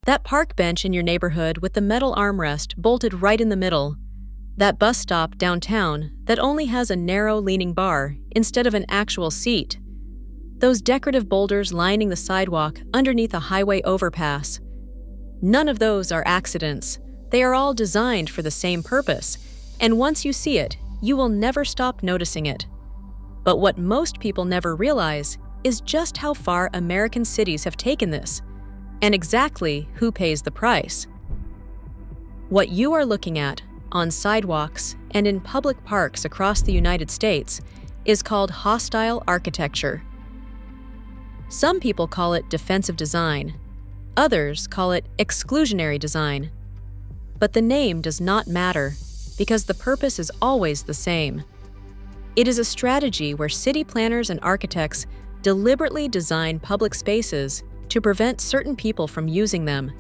That park bench in your neighborhood with the metal armrest bolted right in the middle. That bus stop downtown that only has a narrow leaning bar instead of an actual seat. Those decorative boulders lining the sidewalk underneath a highway overpass. None of those are accidents. They are all designed for the same purpose, and once you see it, you will never stop noticing it. But what most people never realize is just how far American cities have taken this, and exactly who pays the price. What you are looking at on sidewalks and in public parks across the United States is called hostile architecture. Some people call it defensive design. Others call it exclusionary design. But the name does not matter because the purpose is always the same. It is a strategy where city planners and architects deliberately design public spaces to prevent certain people from using them.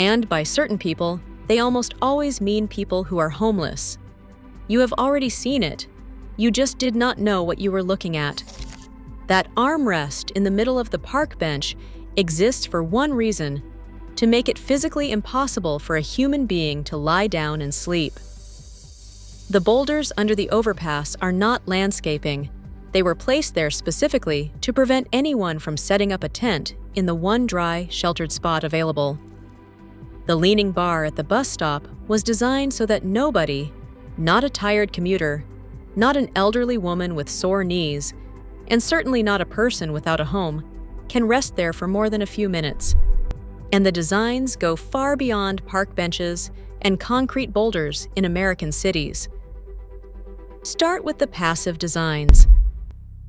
And by certain people, they almost always mean people who are homeless. You have already seen it. You just did not know what you were looking at. That armrest in the middle of the park bench exists for one reason: to make it physically impossible for a human being to lie down and sleep. The boulders under the overpass are not landscaping. They were placed there specifically to prevent anyone from setting up a tent in the one dry, sheltered spot available. The leaning bar at the bus stop was designed so that nobody, not a tired commuter, not an elderly woman with sore knees, and certainly not a person without a home, can rest there for more than a few minutes. And the designs go far beyond park benches and concrete boulders in American cities. Start with the passive designs.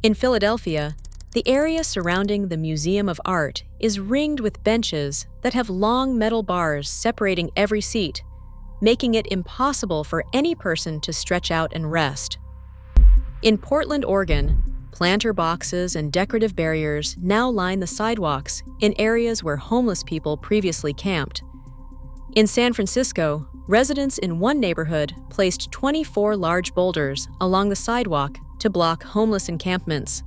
In Philadelphia, the area surrounding the Museum of Art is ringed with benches that have long metal bars separating every seat, making it impossible for any person to stretch out and rest. In Portland, Oregon, planter boxes and decorative barriers now line the sidewalks in areas where homeless people previously camped. In San Francisco, residents in one neighborhood placed 24 large boulders along the sidewalk to block homeless encampments.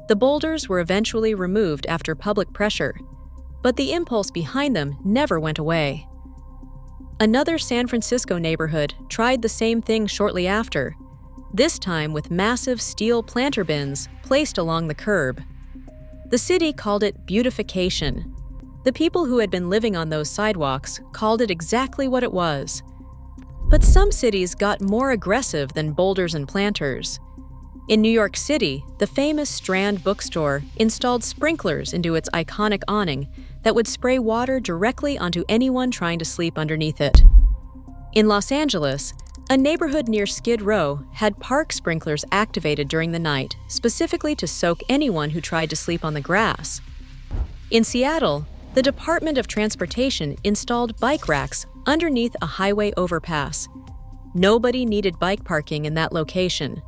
The boulders were eventually removed after public pressure, but the impulse behind them never went away. Another San Francisco neighborhood tried the same thing shortly after, this time with massive steel planter bins placed along the curb. The city called it beautification. The people who had been living on those sidewalks called it exactly what it was. But some cities got more aggressive than boulders and planters. In New York City, the famous Strand bookstore installed sprinklers into its iconic awning that would spray water directly onto anyone trying to sleep underneath it. In Los Angeles, a neighborhood near Skid Row had park sprinklers activated during the night, specifically to soak anyone who tried to sleep on the grass. In Seattle, the Department of Transportation installed bike racks underneath a highway overpass. Nobody needed bike parking in that location.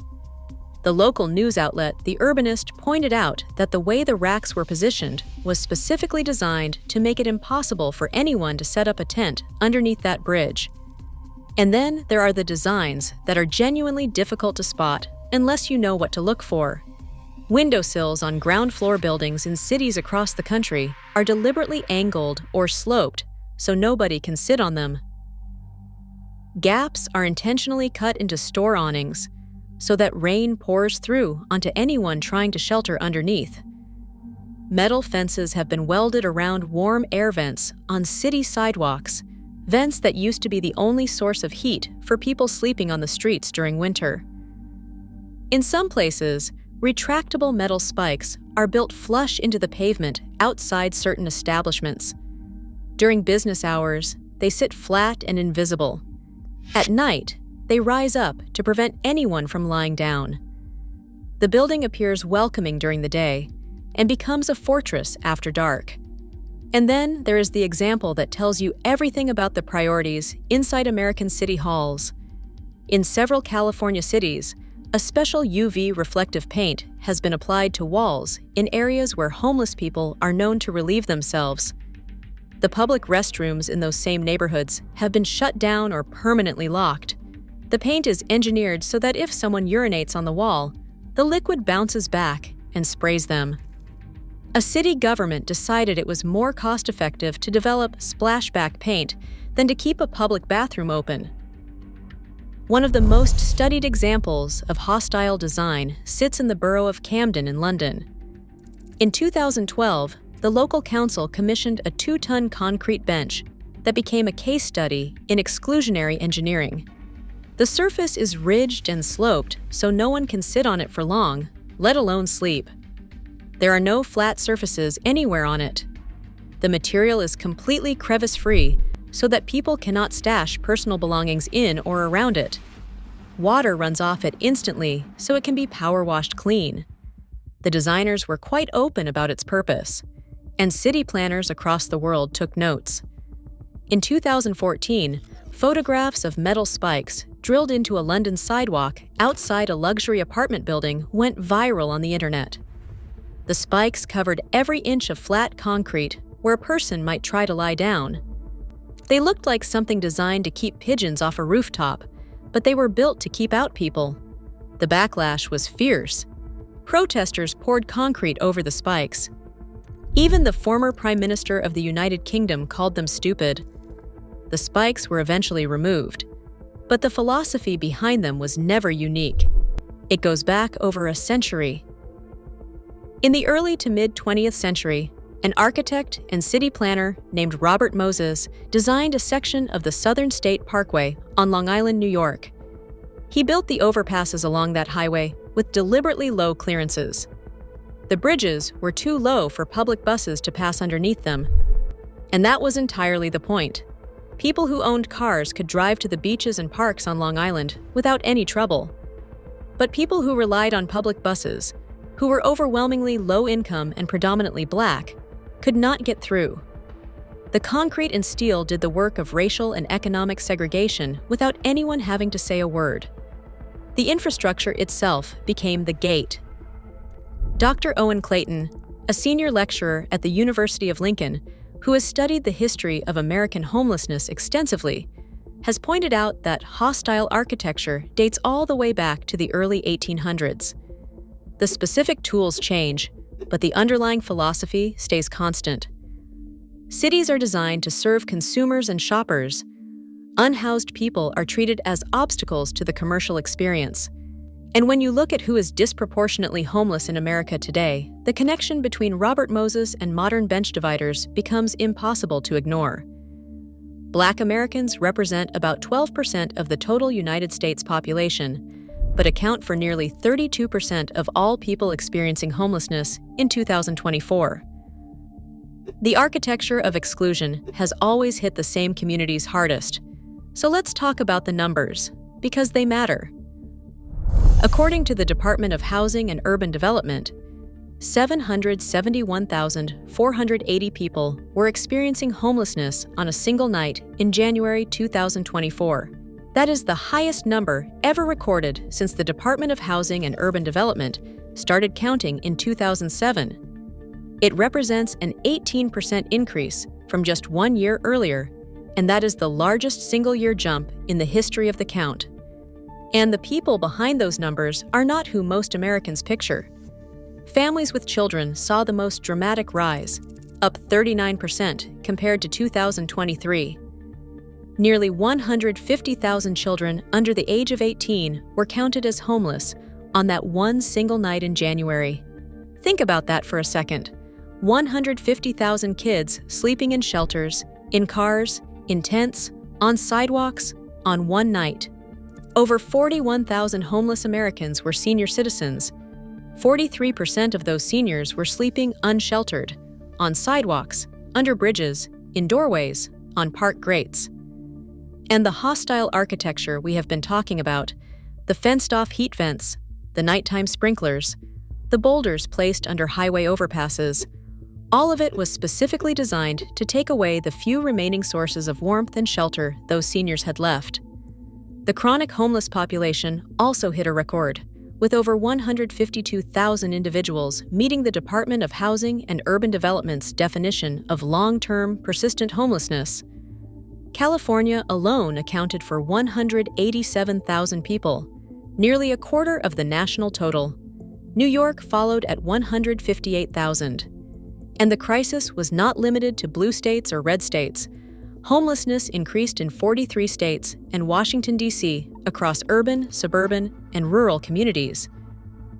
The local news outlet, The Urbanist, pointed out that the way the racks were positioned was specifically designed to make it impossible for anyone to set up a tent underneath that bridge. And then there are the designs that are genuinely difficult to spot unless you know what to look for. Windowsills on ground floor buildings in cities across the country are deliberately angled or sloped so nobody can sit on them. Gaps are intentionally cut into store awnings so that rain pours through onto anyone trying to shelter underneath. Metal fences have been welded around warm air vents on city sidewalks, vents that used to be the only source of heat for people sleeping on the streets during winter. In some places, retractable metal spikes are built flush into the pavement outside certain establishments. During business hours, they sit flat and invisible. At night, they rise up to prevent anyone from lying down. The building appears welcoming during the day and becomes a fortress after dark. And then there is the example that tells you everything about the priorities inside American city halls. In several California cities, a special UV reflective paint has been applied to walls in areas where homeless people are known to relieve themselves. The public restrooms in those same neighborhoods have been shut down or permanently locked. The paint is engineered so that if someone urinates on the wall, the liquid bounces back and sprays them. A city government decided it was more cost-effective to develop splashback paint than to keep a public bathroom open. One of the most studied examples of hostile design sits in the borough of Camden in London. In 2012, the local council commissioned a 2-ton concrete bench that became a case study in exclusionary engineering. The surface is ridged and sloped, so no one can sit on it for long, let alone sleep. There are no flat surfaces anywhere on it. The material is completely crevice-free, so that people cannot stash personal belongings in or around it. Water runs off it instantly, so it can be power washed clean. The designers were quite open about its purpose, and city planners across the world took notes. In 2014, photographs of metal spikes drilled into a London sidewalk outside a luxury apartment building went viral on the internet. The spikes covered every inch of flat concrete where a person might try to lie down. They looked like something designed to keep pigeons off a rooftop, but they were built to keep out people. The backlash was fierce. Protesters poured concrete over the spikes. Even the former Prime Minister of the United Kingdom called them stupid. The spikes were eventually removed, but the philosophy behind them was never unique. It goes back over a century. In the early to mid-20th century, an architect and city planner named Robert Moses designed a section of the Southern State Parkway on Long Island, New York. He built the overpasses along that highway with deliberately low clearances. The bridges were too low for public buses to pass underneath them. And that was entirely the point. People who owned cars could drive to the beaches and parks on Long Island without any trouble. But people who relied on public buses, who were overwhelmingly low income and predominantly black, could not get through. The concrete and steel did the work of racial and economic segregation without anyone having to say a word. The infrastructure itself became the gate. Dr. Owen Clayton, a senior lecturer at the University of Lincoln, who has studied the history of American homelessness extensively, has pointed out that hostile architecture dates all the way back to the early 1800s. The specific tools change, but the underlying philosophy stays constant. Cities are designed to serve consumers and shoppers. Unhoused people are treated as obstacles to the commercial experience. And when you look at who is disproportionately homeless in America today, the connection between Robert Moses and modern bench dividers becomes impossible to ignore. Black Americans represent about 12% of the total United States population, but account for nearly 32% of all people experiencing homelessness in 2024. The architecture of exclusion has always hit the same communities hardest. So let's talk about the numbers, because they matter. According to the Department of Housing and Urban Development, 771,480 people were experiencing homelessness on a single night in January 2024. That is the highest number ever recorded since the Department of Housing and Urban Development started counting in 2007. It represents an 18% increase from just 1 year earlier, and that is the largest single-year jump in the history of the count. And the people behind those numbers are not who most Americans picture. Families with children saw the most dramatic rise, up 39% compared to 2023. Nearly 150,000 children under the age of 18 were counted as homeless on that one single night in January. Think about that for a second. 150,000 kids sleeping in shelters, in cars, in tents, on sidewalks, on one night. Over 41,000 homeless Americans were senior citizens. 43% of those seniors were sleeping unsheltered, on sidewalks, under bridges, in doorways, on park grates. And the hostile architecture we have been talking about, the fenced-off heat vents, the nighttime sprinklers, the boulders placed under highway overpasses, all of it was specifically designed to take away the few remaining sources of warmth and shelter those seniors had left. The chronic homeless population also hit a record, with over 152,000 individuals meeting the Department of Housing and Urban Development's definition of long-term, persistent homelessness. California alone accounted for 187,000 people, nearly a quarter of the national total. New York followed at 158,000. And the crisis was not limited to blue states or red states. Homelessness increased in 43 states and Washington, D.C., across urban, suburban, and rural communities.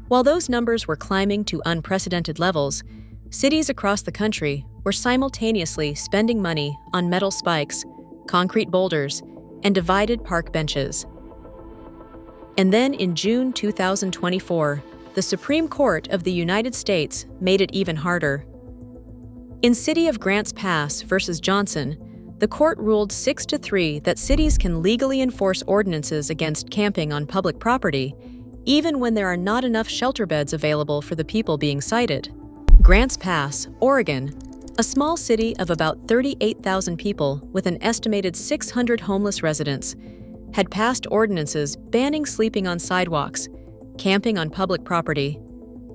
While those numbers were climbing to unprecedented levels, cities across the country were simultaneously spending money on metal spikes, concrete boulders, and divided park benches. And then in June 2024, the Supreme Court of the United States made it even harder. In City of Grants Pass versus Johnson, the court ruled 6-3 that cities can legally enforce ordinances against camping on public property, even when there are not enough shelter beds available for the people being cited. Grants Pass, Oregon, a small city of about 38,000 people with an estimated 600 homeless residents, had passed ordinances banning sleeping on sidewalks, camping on public property,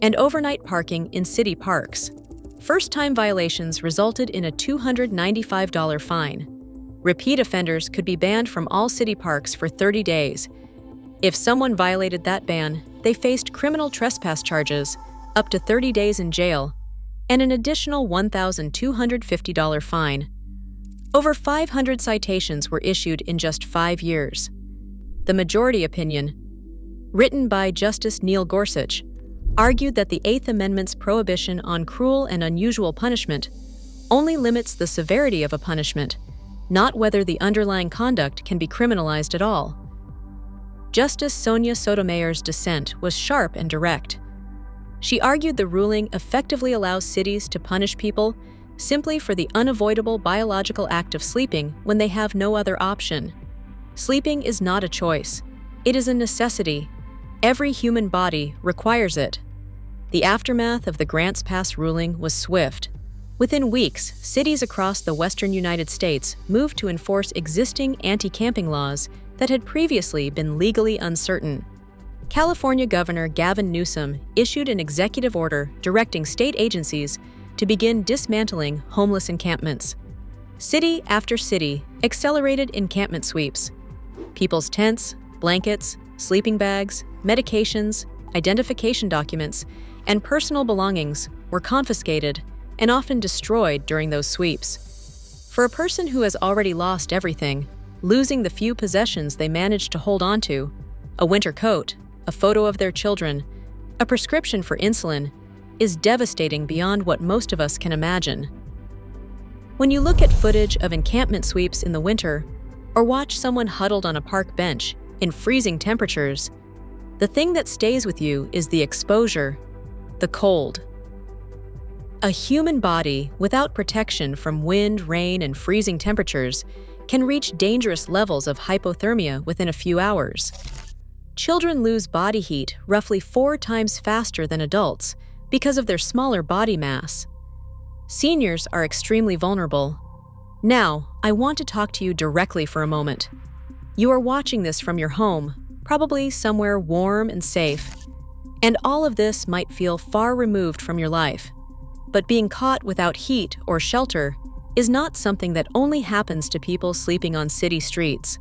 and overnight parking in city parks. First-time violations resulted in a $295 fine. Repeat offenders could be banned from all city parks for 30 days. If someone violated that ban, they faced criminal trespass charges, up to 30 days in jail, and an additional $1,250 fine. Over 500 citations were issued in just 5 years. The majority opinion, written by Justice Neil Gorsuch, argued that the Eighth Amendment's prohibition on cruel and unusual punishment only limits the severity of a punishment, not whether the underlying conduct can be criminalized at all. Justice Sonia Sotomayor's dissent was sharp and direct. She argued the ruling effectively allows cities to punish people simply for the unavoidable biological act of sleeping when they have no other option. Sleeping is not a choice. It is a necessity. Every human body requires it. The aftermath of the Grants Pass ruling was swift. Within weeks, cities across the western United States moved to enforce existing anti-camping laws that had previously been legally uncertain. California Governor Gavin Newsom issued an executive order directing state agencies to begin dismantling homeless encampments. City after city accelerated encampment sweeps. People's tents, blankets, sleeping bags, medications, identification documents, and personal belongings were confiscated and often destroyed during those sweeps. For a person who has already lost everything, losing the few possessions they managed to hold onto, a winter coat, a photo of their children, a prescription for insulin, is devastating beyond what most of us can imagine. When you look at footage of encampment sweeps in the winter, or watch someone huddled on a park bench in freezing temperatures, the thing that stays with you is the exposure, the cold. A human body without protection from wind, rain, and freezing temperatures can reach dangerous levels of hypothermia within a few hours. Children lose body heat roughly 4 times faster than adults because of their smaller body mass. Seniors are extremely vulnerable. Now, I want to talk to you directly for a moment. You are watching this from your home, probably somewhere warm and safe, and all of this might feel far removed from your life. But being caught without heat or shelter is not something that only happens to people sleeping on city streets.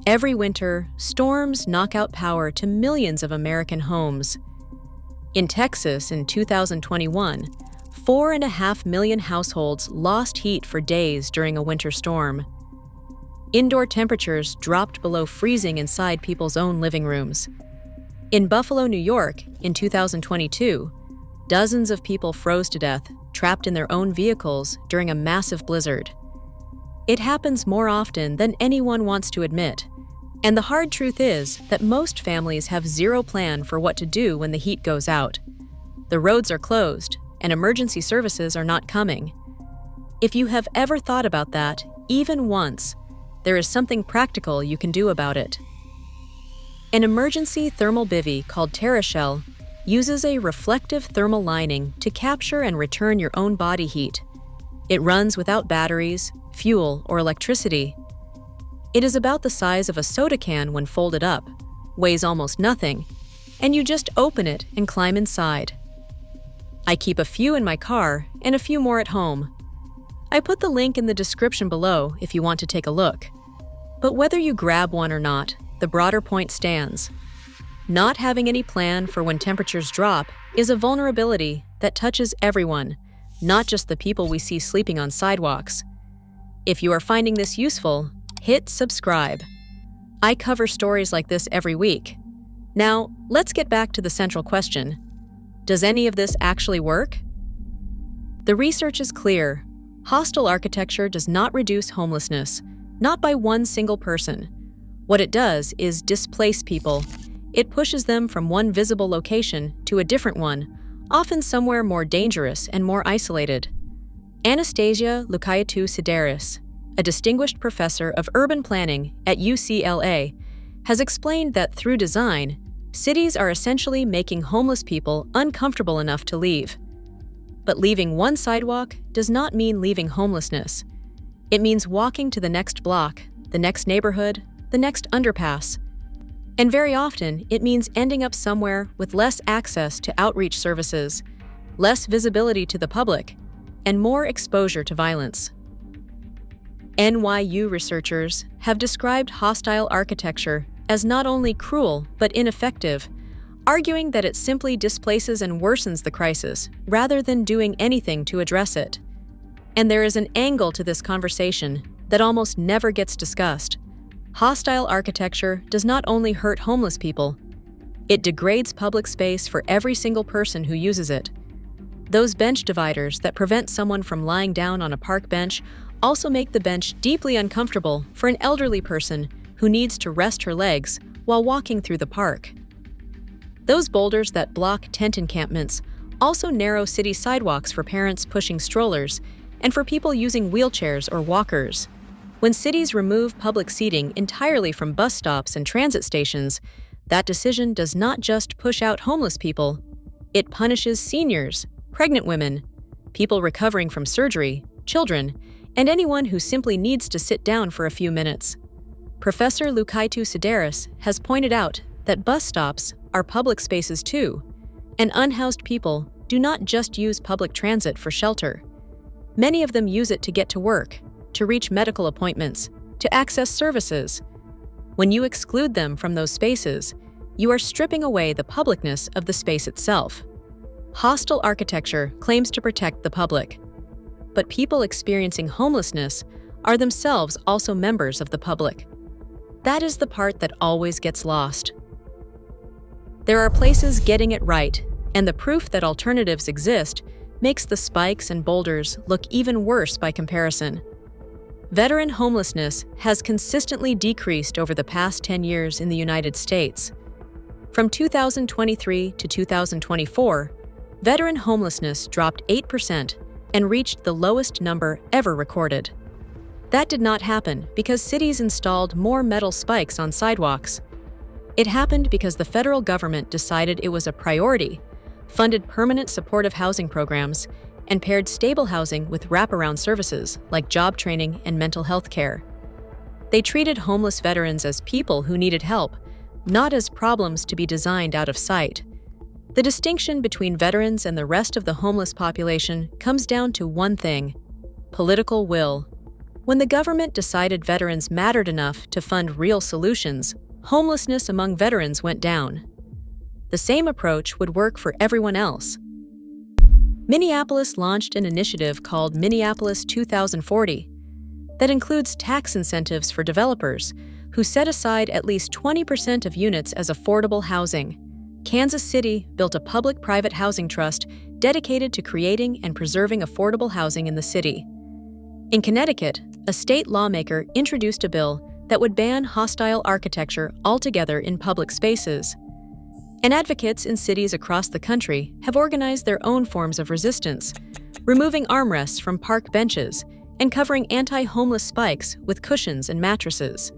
Every winter, storms knock out power to millions of American homes. In Texas in 2021, 4.5 million households lost heat for days during a winter storm. Indoor temperatures dropped below freezing inside people's own living rooms. In Buffalo, New York, in 2022, dozens of people froze to death, trapped in their own vehicles during a massive blizzard. It happens more often than anyone wants to admit. And the hard truth is that most families have zero plan for what to do when the heat goes out. The roads are closed, and emergency services are not coming. If you have ever thought about that, even once, there is something practical you can do about it. An emergency thermal bivvy called TerraShell uses a reflective thermal lining to capture and return your own body heat. It runs without batteries, fuel, or electricity. It is about the size of a soda can when folded up, weighs almost nothing, and you just open it and climb inside. I keep a few in my car and a few more at home. I put the link in the description below if you want to take a look. But whether you grab one or not, the broader point stands. Not having any plan for when temperatures drop is a vulnerability that touches everyone, not just the people we see sleeping on sidewalks. If you are finding this useful, hit subscribe. I cover stories like this every week. Now, let's get back to the central question. Does any of this actually work? The research is clear. Hostile architecture does not reduce homelessness, not by one single person. What it does is displace people. It pushes them from one visible location to a different one, often somewhere more dangerous and more isolated. Anastasia Lukaitu-Sideris, a distinguished professor of urban planning at UCLA, has explained that through design, cities are essentially making homeless people uncomfortable enough to leave. But leaving one sidewalk does not mean leaving homelessness. It means walking to the next block, the next neighborhood, the next underpass. And very often, it means ending up somewhere with less access to outreach services, less visibility to the public, and more exposure to violence. NYU researchers have described hostile architecture as not only cruel but ineffective, arguing that it simply displaces and worsens the crisis rather than doing anything to address it. And there is an angle to this conversation that almost never gets discussed. Hostile architecture does not only hurt homeless people, it degrades public space for every single person who uses it. Those bench dividers that prevent someone from lying down on a park bench also make the bench deeply uncomfortable for an elderly person who needs to rest her legs while walking through the park. Those boulders that block tent encampments also narrow city sidewalks for parents pushing strollers and for people using wheelchairs or walkers. When cities remove public seating entirely from bus stops and transit stations, that decision does not just push out homeless people, it punishes seniors, pregnant women, people recovering from surgery, children, and anyone who simply needs to sit down for a few minutes. Professor Lukaitu-Sideris has pointed out that bus stops are public spaces too, and unhoused people do not just use public transit for shelter. Many of them use it to get to work, to reach medical appointments, to access services. When you exclude them from those spaces, you are stripping away the publicness of the space itself. Hostile architecture claims to protect the public, but people experiencing homelessness are themselves also members of the public. That is the part that always gets lost. There are places getting it right, and the proof that alternatives exist makes the spikes and boulders look even worse by comparison. Veteran homelessness has consistently decreased over the past 10 years in the United States. From 2023 to 2024, veteran homelessness dropped 8% and reached the lowest number ever recorded. That did not happen because cities installed more metal spikes on sidewalks. It happened because the federal government decided it was a priority, funded permanent supportive housing programs, and paired stable housing with wraparound services like job training and mental health care. They treated homeless veterans as people who needed help, not as problems to be designed out of sight. The distinction between veterans and the rest of the homeless population comes down to one thing: political will. When the government decided veterans mattered enough to fund real solutions, homelessness among veterans went down. The same approach would work for everyone else. Minneapolis launched an initiative called Minneapolis 2040 that includes tax incentives for developers who set aside at least 20% of units as affordable housing. Kansas City built a public-private housing trust dedicated to creating and preserving affordable housing in the city. In Connecticut, a state lawmaker introduced a bill that would ban hostile architecture altogether in public spaces. And advocates in cities across the country have organized their own forms of resistance, removing armrests from park benches and covering anti-homeless spikes with cushions and mattresses.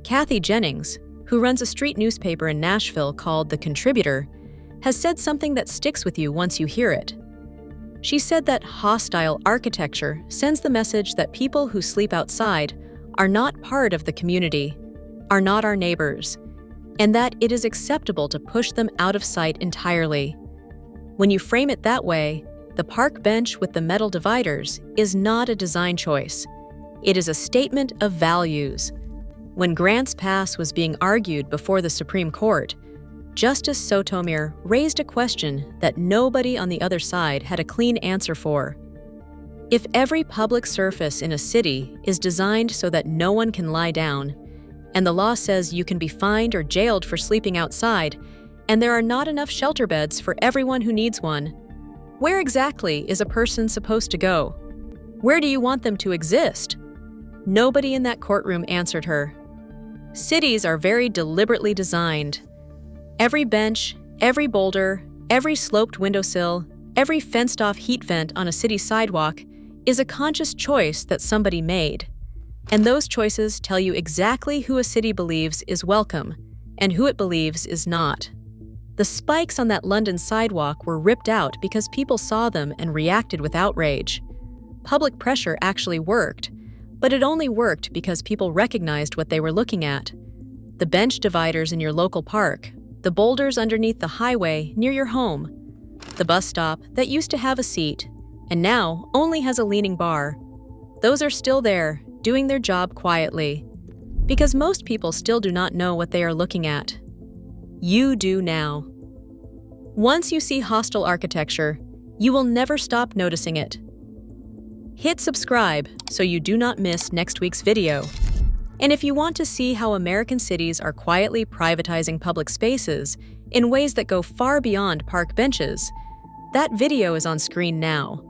Kathy Jennings, who runs a street newspaper in Nashville called The Contributor, has said something that sticks with you once you hear it. She said that hostile architecture sends the message that people who sleep outside are not part of the community, are not our neighbors, and that it is acceptable to push them out of sight entirely. When you frame it that way, the park bench with the metal dividers is not a design choice. It is a statement of values. When Grants Pass was being argued before the Supreme Court, Justice Sotomir raised a question that nobody on the other side had a clean answer for. If every public surface in a city is designed so that no one can lie down, and the law says you can be fined or jailed for sleeping outside, and there are not enough shelter beds for everyone who needs one, where exactly is a person supposed to go? Where do you want them to exist? Nobody in that courtroom answered her. Cities are very deliberately designed. Every bench, every boulder, every sloped windowsill, every fenced-off heat vent on a city sidewalk is a conscious choice that somebody made. And those choices tell you exactly who a city believes is welcome and who it believes is not. The spikes on that London sidewalk were ripped out because people saw them and reacted with outrage. Public pressure actually worked, but it only worked because people recognized what they were looking at. The bench dividers in your local park, the boulders underneath the highway near your home, the bus stop that used to have a seat and now only has a leaning bar. Those are still there, doing their job quietly, because most people still do not know what they are looking at. You do now. Once you see hostile architecture, you will never stop noticing it. Hit subscribe so you do not miss next week's video. And if you want to see how American cities are quietly privatizing public spaces in ways that go far beyond park benches, that video is on screen now.